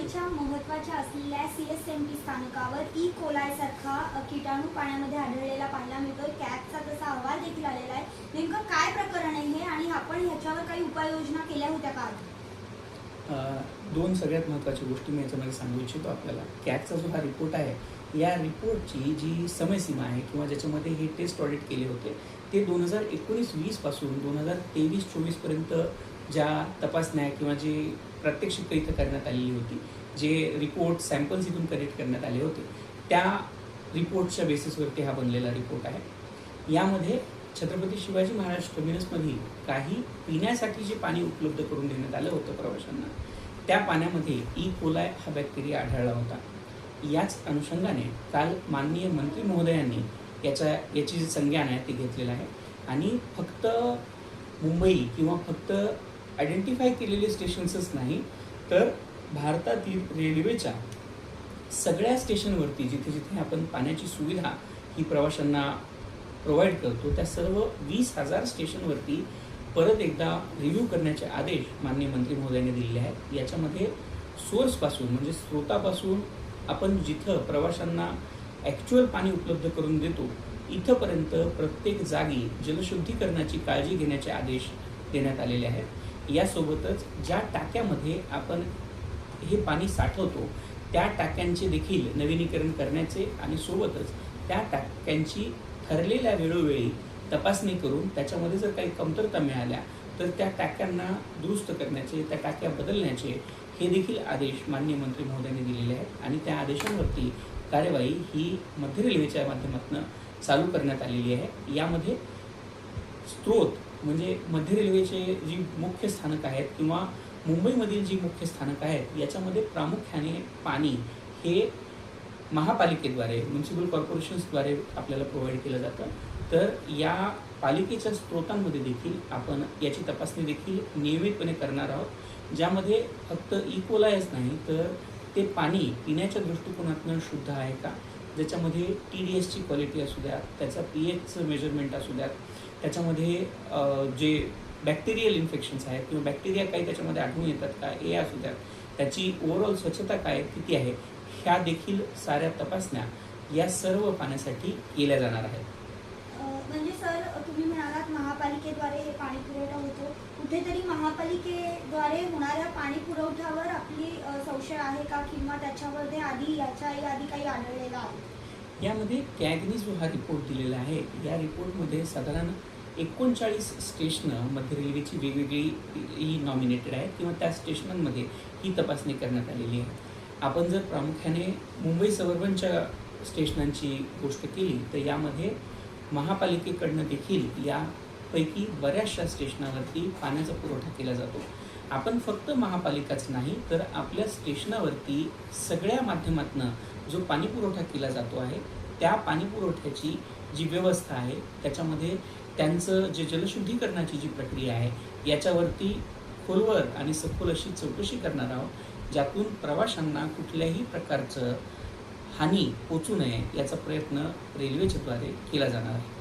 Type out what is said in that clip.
मुंबईच्या महत्त्वाच्या असलेल्या CSMT स्थानकावर ई कोलाई सारखा कीटाणू पाण्यामध्ये आढळलेला पाहायला मिळतोय। कॅगचा तसा अहवाल देखील आलेला आहे। नेमकं काय प्रकरण आहे हे आणि आपण ह्याच्यावर काही उपाययोजना केल्या होत्या का? दोन सगळ्यात महत्त्वाच्या गोष्टी मी याच्यामध्ये सांगू इच्छितो आपल्याला। कॅगचा जो हा रिपोर्ट आहे, या रिपोर्टची जी समयसीमा आहे किंवा ज्याच्यामध्ये हे टेस्ट ऑडिट केले होते ते 2019-20 पासून 2023-24 पर्यंत ज्या तपासण्या किंवा जी प्रात्यक्षिकं इथं करण्यात आलेली होती, जे रिपोर्ट सॅम्पल्स इथून कलेक्ट करण्यात आले होते, त्या रिपोर्टच्या बेसिसवरती हा बनलेला रिपोर्ट आहे। यामध्ये छत्रपती शिवाजी महाराज टर्मिनसमध्ये काही पिण्यासाठी जे पाणी उपलब्ध करून देण्यात आलं होतं प्रवाशांना, त्या पाण्यामध्ये ई कोलाई हा बॅक्टेरिया आढळला होता। याच अनुषंगाने काल माननीय मंत्री महोदयांनी याची जे संज्ञान आहे ते घेतलेलं आहे आणि फक्त मुंबई किंवा फक्त आयडेंटिफाय केलेले स्टेशन्सच नाही, तर भारतातील रेल्वेच्या सगळ्या स्टेशनवरती जिथे जिथे आपण पाण्याची सुविधा ही प्रवाशांना प्रोव्हाइड करतो, त्या सर्व 20,000 स्टेशनवरती परत एकदा रिव्ह्यू करण्याचे आदेश माननीय मंत्री महोदयांनी दिलेले आहेत। याच्यामध्ये सोर्सपासून म्हणजे स्रोतापासून आपण जिथं प्रवाशांना ॲक्च्युअल पाणी उपलब्ध करून देतो इथंपर्यंत प्रत्येक जागी जलशुद्धीकरणाची काळजी घेण्याचे आदेश देण्यात आलेले आहेत। यासोबतच ज्या टाक्यामध्ये आपण हे पाणी साठवतो त्या टाक्यांचे देखील नवीनीकरण करण्याचे आणि सोबतच त्या टाक्यांची ठरलेल्या वेळोवेळी तपासणी करून त्याच्यामध्ये जर काही कमतरता मिळाल्या तर त्या टाक्यांना दुरुस्त करण्याचे, त्या टाक्या बदलण्याचे हे देखील आदेश माननीय मंत्री महोदयांनी दिलेले आहेत आणि त्या आदेशांवरती कार्यवाही ही मध्य रेल्वेच्या माध्यमातून चालू करण्यात आलेली आहे। यामध्ये स्रोत म्हणजे मध्य रेल्वेचे जी मुख्य स्थानक आहेत किंवा मुंबईमधील जी मुख्य स्थानक आहेत, याच्यामध्ये प्रामुख्याने पाणी हे महापालिकेद्वारे, म्युनिसिपल कॉर्पोरेशन्सद्वारे आपल्याला प्रोव्हाइड केलं जातं। तर या पालिकेच्या स्रोतांमध्ये देखील आपण याची तपासणी देखील नियमितपणे करणार आहोत, ज्यामध्ये फक्त ई कोलायच नाही तर ते पाणी पिण्याच्या दृष्टिकोनातून शुद्ध आहे का, ज्याच्यामध्ये TDSची क्वालिटी असू द्या, त्याचा pHचं मेजरमेंट असू द्या, त्याच्यामध्ये जे बॅक्टेरियल इन्फेक्शन्स आहेत किंवा बॅक्टेरिया काही त्याच्यामध्ये आढळून येतात का हे असू द्या, त्याची ओव्हरऑल स्वच्छता काय किती आहे, ह्या देखील साऱ्या तपासण्या या सर्व पाण्यासाठी केल्या जाणार आहेत। म्हणजे सर, तुम्ही म्हणालात महापालिकेद्वारे हे पाणी पुरवठा होतो, कुठेतरी महापालिकेद्वारे होणाऱ्या पाणी पुरवठ्यावर आपली संशय आहे का किंवा त्याच्यामध्ये याच्या आधी काही आढळलेलं आहे? यामध्ये कॅगनी जो हा रिपोर्ट दिलेला आहे, या रिपोर्टमध्ये साधारण 39 स्टेशनं मध्य रेल्वेची वेगवेगळी नॉमिनेटेड आहेत किंवा त्या स्टेशनांमध्ये ही तपासणी करण्यात आलेली आहे। आपण जर प्रामुख्याने मुंबई सबअर्बनच्या स्टेशनांची गोष्ट केली तर यामध्ये महापालिकेकडनं देखील यापैकी बऱ्याचशा स्टेशनावरती पाण्याचा पुरवठा केला जातो। आपण फक्त महापालिकाच नाही तर आपल्या स्टेशनावरती सगळ्या माध्यमातून जो पाणी पुरवठा केला जातो आहे, त्या पाणी पुरवठ्याची जी व्यवस्था आहे त्याच्यामध्ये त्यांचं जे जलशुद्धीकरणाची जी प्रक्रिया आहे याच्यावरती खोलवर आणि सखोल अशी चौकशी करणार आहोत, ज्यातून प्रवाशांना कुठल्याही प्रकारचं हानी पोचू नये याचा प्रयत्न रेल्वेच्याद्वारे केला जाणार आहे।